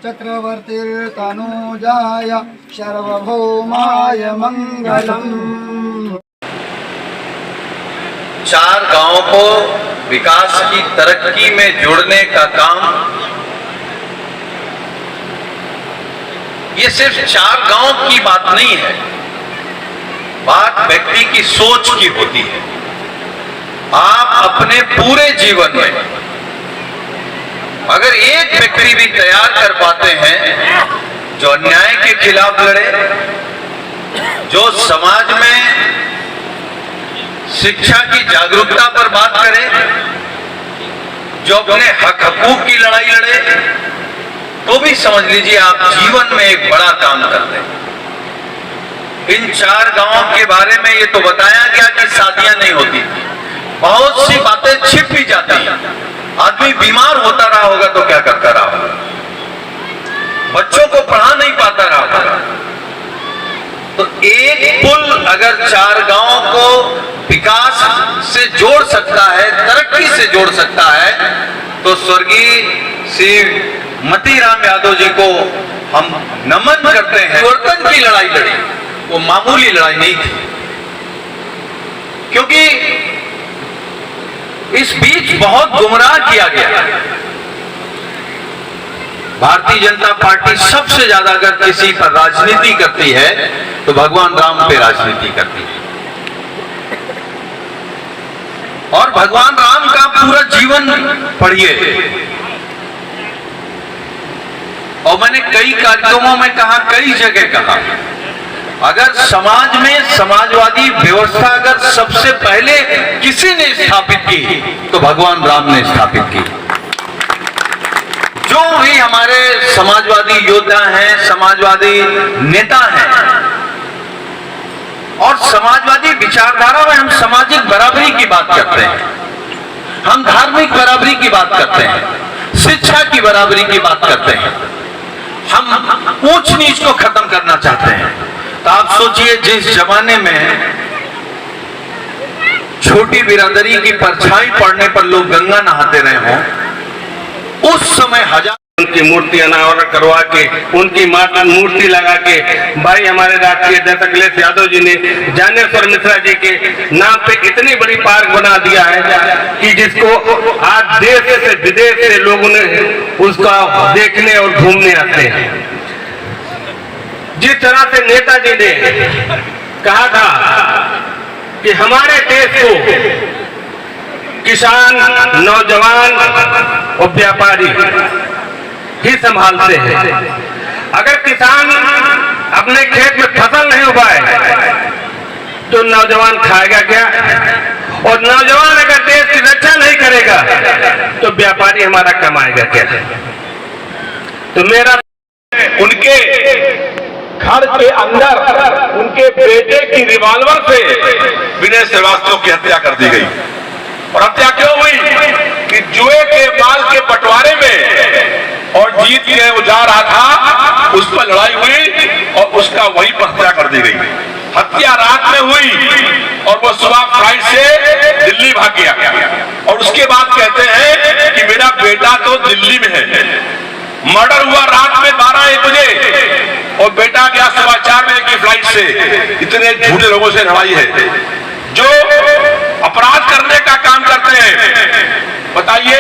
चक्रवर्ती तनुजाय सर्वभौमाय मंगलम। चार गांवों को विकास की तरक्की में जोड़ने का काम, ये सिर्फ चार गांव की बात नहीं है, बात व्यक्ति की सोच की होती है। आप अपने पूरे जीवन में अगर एक व्यक्ति भी तैयार कर पाते हैं जो अन्याय के खिलाफ लड़े, जो समाज में शिक्षा की जागरूकता पर बात करे, जो अपने हक हकूक की लड़ाई लड़े, तो भी समझ लीजिए आप जीवन में एक बड़ा काम करते हैं। इन चार गांवों के बारे में ये तो बताया गया कि शादियां नहीं होती, बहुत सी बातें छिप भी जाती हैं। आदमी बीमार होता रहा होगा तो क्या करता रहा होगा, बच्चों को पढ़ा नहीं पाता रहा होगा। तो एक पुल अगर चार गांवों को विकास से जोड़ सकता है, तरक्की से जोड़ सकता है, तो स्वर्गीय श्री मतीराम यादव जी को हम नमन करते हैं। परिवर्तन की लड़ाई लड़ी, वो मामूली लड़ाई नहीं थी, क्योंकि इस बीच बहुत गुमराह किया गया। भारतीय जनता पार्टी सबसे ज्यादा अगर किसी पर राजनीति करती है तो भगवान राम पे राजनीति करती है, और भगवान राम का पूरा जीवन पढ़िए। और मैंने कई कार्यक्रमों में कहा, कई जगह कहा, अगर समाज में समाजवादी व्यवस्था अगर सबसे पहले किसी ने स्थापित की तो भगवान राम ने स्थापित की। जो भी हमारे समाजवादी योद्धा हैं, समाजवादी नेता हैं, और समाजवादी विचारधारा में हम सामाजिक बराबरी की बात करते हैं, हम धार्मिक बराबरी की बात करते हैं, शिक्षा की बराबरी की बात करते हैं, हम ऊंच नीच को खत्म करना चाहते हैं। तो आप सोचिए, जिस जमाने में छोटी बिरादरी की परछाई पड़ने पर लोग गंगा नहाते रहे हों, उस समय हजार उनकी मूर्ति अनावरण करवा के, उनकी माता मूर्ति लगा के, भाई हमारे राष्ट्रीय अध्यक्ष अखिलेश यादव जी ने ज्ञानेश्वर मिश्रा जी के नाम पे इतनी बड़ी पार्क बना दिया है कि जिसको आज देश से विदेश से लोग उसका देखने और घूमने आते हैं। जिस तरह से नेताजी ने कहा था कि हमारे देश को किसान, नौजवान और व्यापारी ही संभालते हैं। अगर किसान अपने खेत में फसल नहीं उगाए तो नौजवान खाएगा क्या, और नौजवान अगर देश की रक्षा नहीं करेगा तो व्यापारी हमारा कमाएगा क्या। तो मेरा उनके घर के अंदर उनके बेटे की रिवॉल्वर से विनय श्रीवास्तव की हत्या कर दी गई। और हत्या क्यों हुई कि जुए के माल के बंटवारे में और जीत के वो जा रहा था, उस पर लड़ाई हुई और उसका वहीं पर हत्या कर दी गई। हत्या रात में हुई और वो सुबह फ्लाइट से दिल्ली भाग गया, और उसके बाद कहते हैं कि मेरा बेटा तो दिल्ली में है। मर्डर हुआ रात में 12-1 बजे और बेटा गया सुबह 4 बजे की फ्लाइट से। इतने झूठे लोगों से लड़ाई है जो अपराध करने का काम करते हैं। बताइए,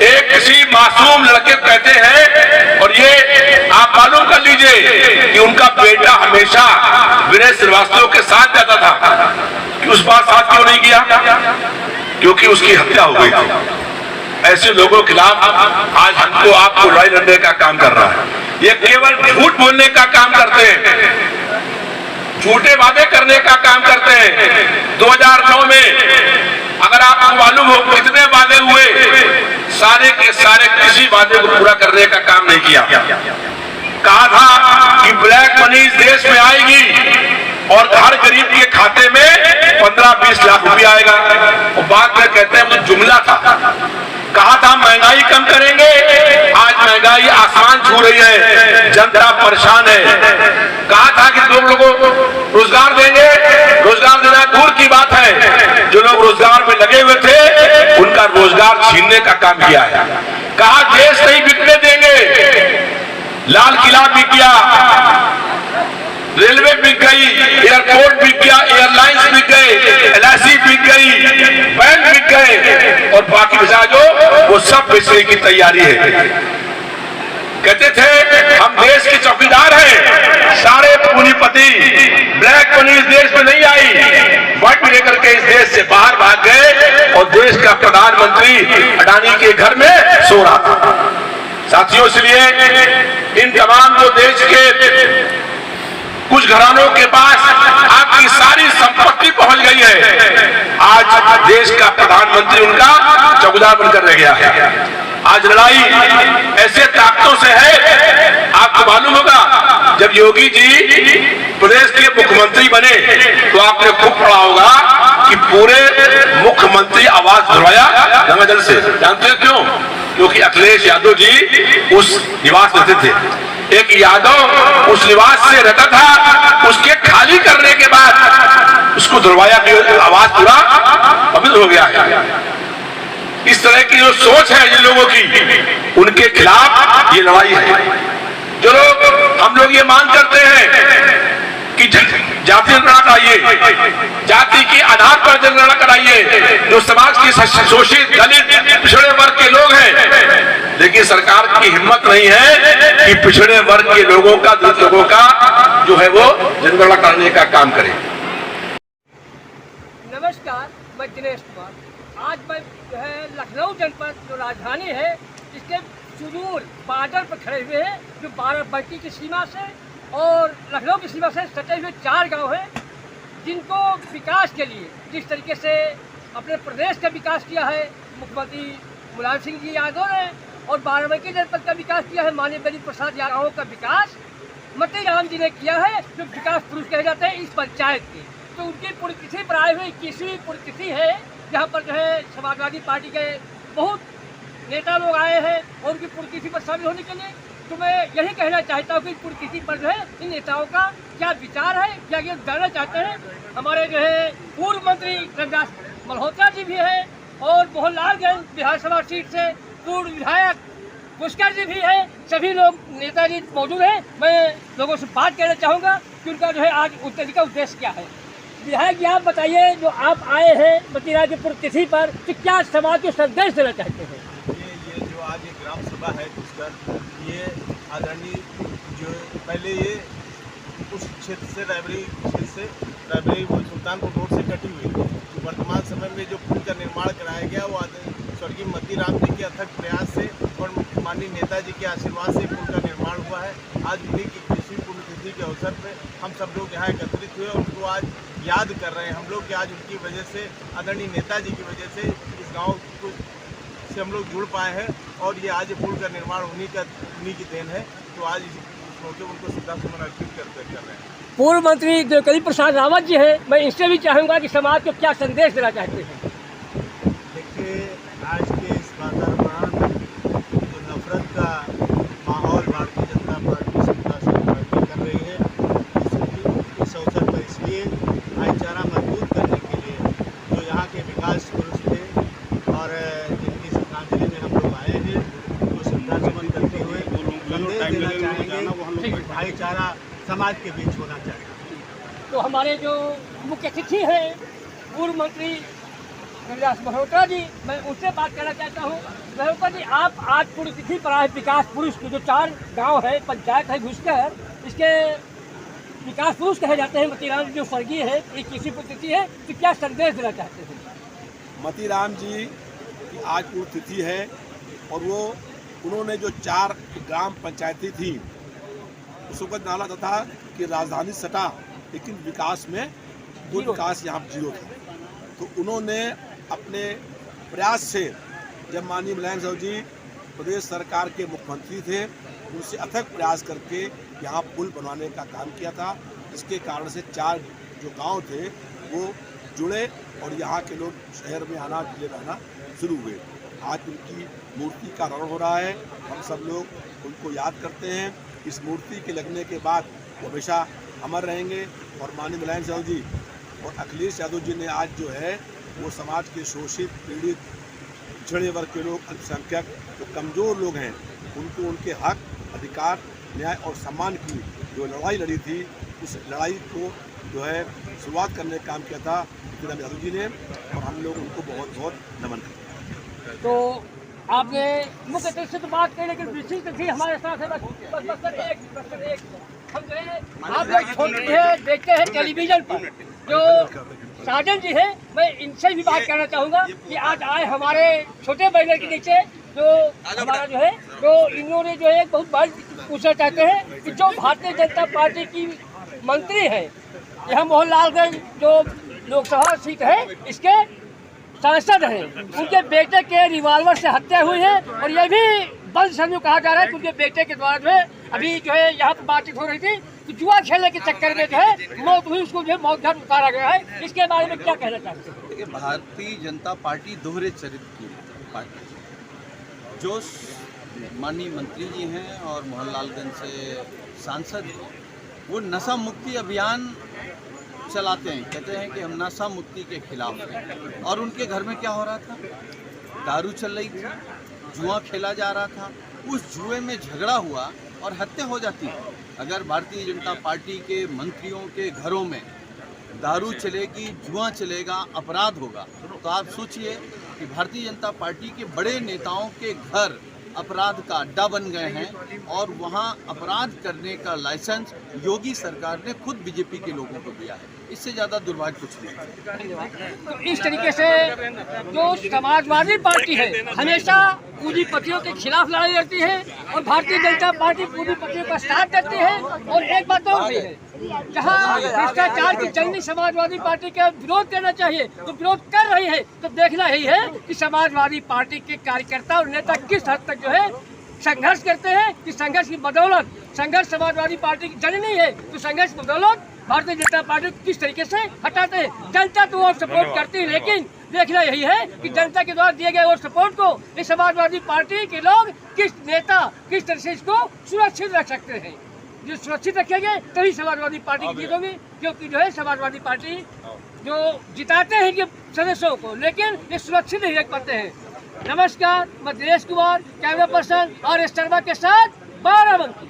एक किसी मासूम लड़के कहते हैं, और ये आप मालूम कर लीजिए कि उनका बेटा हमेशा विनय श्रीवास्तव के साथ जाता था, कि उस बार साथ क्यों नहीं किया, क्योंकि उसकी हत्या हो गई थी। ऐसे लोगों के खिलाफ आज हमको आपको लड़ाई लड़ने का काम कर रहा है। ये केवल झूठ बोलने का काम करते हैं, झूठे वादे करने का काम करते हैं। 2009 में अगर आपको मालूम हो कितने वादे हुए, सारे के सारे किसी वादे को पूरा करने का काम नहीं किया। कहा था कि ब्लैक मनी देश में आएगी और हर गरीब के खाते में 15-20 लाख रुपया आएगा, और बाद में कहते हैं वो जुमला था। कहा था महंगाई कम करेंगे, आज रोजगार छीनने का काम किया है। कहा देश नहीं बिकने देंगे, लाल किला बिक गया, रेलवे बिक गई, एयरपोर्ट बिक गया, एयरलाइंस बिक गए, LIC बिक गई, बैंक बिक गए और बाकी बचा जो वो सब बेचने की तैयारी है। कहते थे हम देश के चौकीदार हैं, सारे पूंजीपति ब्लैक मनी इस देश में नहीं आई, फंड लेकर के इस देश से बाहर भाग गए और देश का प्रधानमंत्री अडानी के घर में सो रहा था। साथियों, इसलिए इन तमाम जो देश के कुछ घरानों के पास आपकी सारी संपत्ति पहुंच गई है, आज देश का प्रधानमंत्री उनका चौकीदार बनकर रह गया है। आज लड़ाई ऐसे ताकतों से है, आपको मालूम होगा जब योगी जी प्रदेश के मुख्यमंत्री बने तो आपने खूब पढ़ा होगा कि पूरे मुख्यमंत्री आवास धुलवाया गंगाजल से। जानते हैं क्यों? क्योंकि अखिलेश यादव जी उस निवास रहते थे। एक यादव उस निवास से रहता था, उसके खाली करने के बाद उसको धुलवाया, आवास पूरा पवित्र हो गया है। इस तरह की जो सोच है जिन लोगों की, उनके खिलाफ ये लड़ाई है। जो लोग हम लोग ये मांग करते हैं कि जाति जनगणना कराइए, जाति के आधार पर जनगणना कराइए, जो समाज के शोषित दलित पिछड़े वर्ग के लोग हैं, लेकिन सरकार की हिम्मत नहीं है कि पिछड़े वर्ग के लोगों का, दलित लोगों का जो है वो जनगणना कराने का काम करे। नमस्कार, मैं दिनेश कुमार। आज मैं जो है लखनऊ जनपद जो राजधानी है इसके सुदूर बॉर्डर पर खड़े हुए हैं, जो बाराबंकी की सीमा से और लखनऊ की सीमा से सटे हुए 4 गांव हैं, जिनको विकास के लिए जिस तरीके से अपने प्रदेश का विकास किया है मुख्यमंत्री मुलायम सिंह जी यादव ने, और बाराबंकी जनपद का विकास किया है माननीय बेनी प्रसाद यादव का विकास मतीराम जी ने किया है, जो विकास पुरुष कहे जाते हैं इस पंचायत के। तो उनकी पुण्यतिथि पर आए हुए 21वीं पुण्यतिथि है, जहाँ पर जो है समाजवादी पार्टी के बहुत नेता लोग आए हैं और उनकी पुण्यतिथि पर शामिल होने के लिए। तो मैं यही कहना चाहता हूँ कि पुण्यतिथि पर जो है इन नेताओं का क्या विचार है, क्या ये जानना चाहते हैं। हमारे जो है पूर्व मंत्री रंगदास मल्होत्रा जी भी है और मोहनलालगंज विधानसभा सीट से पूर्व विधायक पुष्कर जी भी है, सभी लोग नेताजी मौजूद हैं। मैं लोगों से बात करना चाहूँगा कि उनका जो है आज उत्तर का उद्देश्य क्या है। विधायक जी, आप बताइए, जो आप आए हैं मतीराम की पुण्यतिथि पर, तो क्या समाज को संदेश देना चाहते हैं? ये जो आज एक ग्राम सभा है पुष्कर, ये आदरणीय जो पहले ये उस क्षेत्र से रायबरेली वो सुल्तानपुर रोड से कटी हुई थी। वर्तमान समय में जो पुल का निर्माण कराया गया वो स्वर्गीय मतीराम जी के अथक प्रयास से और माननीय नेताजी के आशीर्वाद से पुल का निर्माण हुआ है। आज उन्हीं की 21वीं पुण्यतिथि के अवसर पर हम सब लोग यहाँ एकत्रित हुए और उनको आज याद कर रहे हैं हम लोग कि आज उनकी वजह से, आदरणीय नेताजी की वजह से इस गांव को से हम लोग जुड़ पाए हैं और ये आज पुल का निर्माण उन्हीं की देन है। तो आज इस मौके उनको श्रद्धासुमन अर्पित कर रहे हैं। पूर्व मंत्री बेनी प्रसाद रावत जी है, मैं इनसे भी चाहूँगा कि समाज को क्या संदेश देना चाहते हैं। देखिए, आज के इस वातावरण जो नफरत का माहौल भारतीय जनता पार्टी सत्ता से पार्टी कर रही है, इस अवसर पर इसलिए भाईचारा मजबूत करने के लिए जो यहाँ के विकास पुरुष थे और जिनकी श्रद्धांजलि में हम लोग आए हैं, तो श्रद्धासुमन करते हुए संदेश देना चाहेंगे कि भाईचारा समाज के बीच होना चाहिए। तो हमारे जो मुख्य अतिथि हैं पूर्व मंत्री रंगदास मल्होत्रा जी, मैं उनसे बात करना चाहता हूँ। मल्होत्रा जी, आप आज पुण्यतिथि पर आए विकास पुरुष के जो 4 गांव है, पंचायत है घुसकर, इसके विकास पुरुष कहे जाते हैं मतीराम जो स्वर्गीय है, 21वीं पुण्यतिथि है, तो क्या संदेश देना चाहते हैं? मतीराम जी की आज पुण्यतिथि है और उन्होंने जो 4 ग्राम पंचायती थी उसको डाला था कि राजधानी सटा, लेकिन विकास में कोई विकास यहाँ जीरो था। तो उन्होंने अपने प्रयास से, जब माननीय मुलायम साहब जी प्रदेश सरकार के मुख्यमंत्री थे, उनसे अथक प्रयास करके यहाँ पुल बनवाने का काम किया था, जिसके कारण से 4 जो गांव थे वो जुड़े और यहाँ के लोग शहर में आना, जिले में आना शुरू हुए। आज उनकी मूर्ति का रण हो रहा है, हम सब लोग उनको याद करते हैं। इस मूर्ति के लगने के बाद वो हमेशा अमर रहेंगे और माननीय मुलायम साहब जी और अखिलेश यादव जी ने आज जो है वो समाज के शोषित, पीड़ित, पिछड़े वर्ग के लोग, अल्पसंख्यक, जो कमज़ोर लोग हैं, उनको उनके हक, अधिकार, न्याय और सम्मान की जो लड़ाई लड़ी थी, उस लड़ाई को जो है शुरुआत करने का काम किया था मोतीराम यादव जी ने, और हम लोग उनको बहुत बहुत नमन करते हैं। तो आपने मुख्य तरह से तो बात कही, लेकिन विशिष्ट थी हमारे साथ है बस एक हम जो है आप लोग छोटे हैं, देखते हैं टेलीविजन पर जो साजन जी है, मैं इनसे भी बात करना चाहूँगा कि आज आए हमारे छोटे बैनर के नीचे जो हमारा जो है, तो इन्होंने जो है बहुत बात पूछना चाहते हैं कि जो भारतीय जनता पार्टी की मंत्री है, यह मोहनलालगंज जो लोकसभा सीट है, इसके सांसद हैं, उनके बेटे के रिवॉल्वर से हत्या हुई है, और यह भी बल संजू कहा जा रहा है कि उनके बेटे के द्वारा जो है अभी जो है यहाँ पर बातचीत हो रही थी कि जुआ खेलने के चक्कर में जो है मौत हुई, उसको जो है मौत घर उतारा गया है। इसके बारे में क्या कहना चाहते हैं? देखिए, भारतीय जनता पार्टी दोहरे चरित्र की पार्टी, जो माननीय मंत्री जी हैं और मोहनलालगंज से सांसद हैं, वो नशा मुक्ति अभियान चलाते हैं, कहते हैं कि हम नशा मुक्ति के खिलाफ हैं, और उनके घर में क्या हो रहा था? दारू चल रही थी, जुआ खेला जा रहा था, उस जुए में झगड़ा हुआ और हत्या हो जाती है। अगर भारतीय जनता पार्टी के मंत्रियों के घरों में दारू चलेगी, जुआ चलेगा, अपराध होगा, तो आप सोचिए कि भारतीय जनता पार्टी के बड़े नेताओं के घर अपराध का अड्डा बन गए हैं, और वहां अपराध करने का लाइसेंस योगी सरकार ने खुद बीजेपी के लोगों को दिया है। इससे ज़्यादा दुर्भाग्य कुछ नहीं है। तो इस तरीके से जो समाजवादी पार्टी है हमेशा पूंजीपतियों के खिलाफ लड़ाई लड़ती है, और भारतीय जनता पार्टी पूंजीपतियों का साथ देती है। और एक बात और भी है, जहाँ भ्रष्टाचार की चलनी समाजवादी पार्टी का विरोध करना चाहिए तो विरोध कर रही है, तो देखना ही है कि समाजवादी पार्टी के कार्यकर्ता और नेता किस हद तक जो है संघर्ष करते हैं, कि संघर्ष की बदौलत, संघर्ष समाजवादी पार्टी की जननी है, तो संघर्ष की बदौलत भारतीय जनता पार्टी को किस तरीके से हटाते हैं। जनता तो और सपोर्ट करती है, लेकिन देखना यही है कि जनता के द्वारा दिए गए और सपोर्ट को इस समाजवादी पार्टी के लोग, किस नेता किस तरह से इसको सुरक्षित रख सकते हैं। जो सुरक्षित रखेंगे तभी समाजवादी पार्टी की जीत होगी, क्योंकि जो है समाजवादी पार्टी जो जिताते हैं इनके सदस्यों को, लेकिन ये सुरक्षित नहीं रख पाते हैं। नमस्कार, मैं दिनेश कुमार, कैमरा पर्सन और शर्मा के साथ बाराबंकी।